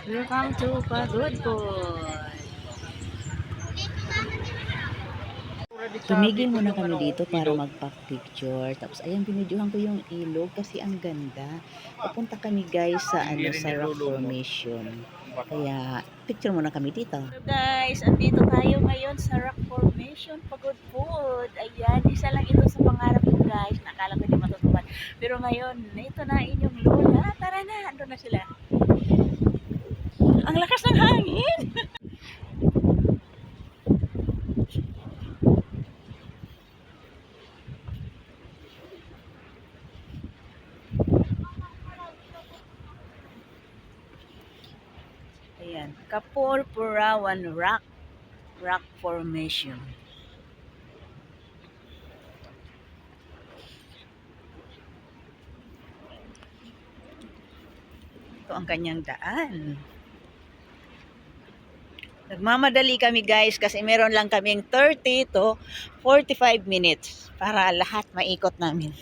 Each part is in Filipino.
Welcome to Pagod Boy. Tumigil muna kami dito para magpa-picture. Tapos ayan, binidyohan ko yung ilog kasi ang ganda. Papunta kami guys sa sa rock formation. Kaya picture muna kami dito. So guys, andito tayo ngayon sa rock formation, Pagod Food. Ayan, isa lang ito sa pangarap ko guys. Nakala ko hindi matutupad. Pero ngayon, ito na inyong lola. Tara na, ando na sila. Ang lakas ng hangin. Ayan, Kapurpurawan Rock Formation. Ito ang kanyang daan. Nagmamadali kami guys kasi meron lang kaming 30 to 45 minutes para lahat maikot namin.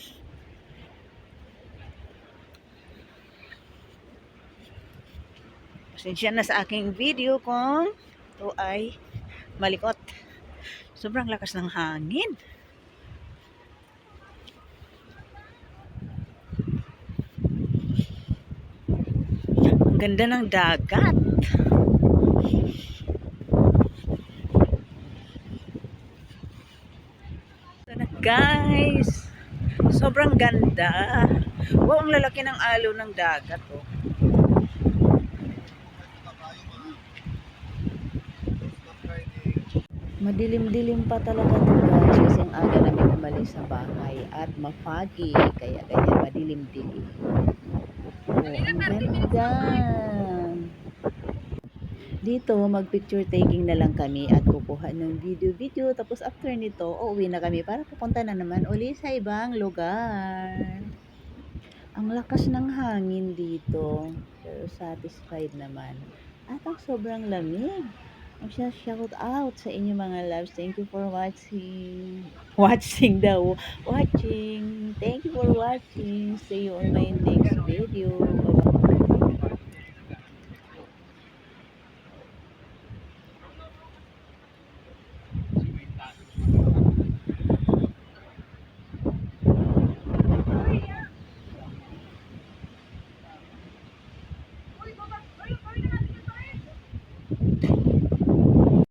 Pasensya na sa aking video kung ito ay malikot. Sobrang lakas ng hangin. Ang ganda ng dagat. Ito na guys. Sobrang ganda. Wow, ang lalaki ng alo ng dagat. Oh. Madilim-dilim pa talaga ito guys kasi ang aga namin umalis sa bahay at mafagi kaya ganyan madilim-dilim. Oh, ang ganda. Dito mag-picture taking na lang kami at kukuha ng video tapos after nito uuwi na kami para pupunta na naman uli sa ibang lugar. Ang lakas ng hangin dito pero satisfied naman at ang sobrang lamig. Shout out sa inyo mga loves. Thank you for watching. Watching daw. Watching. Thank you for watching. See you on my next video. Bye-bye.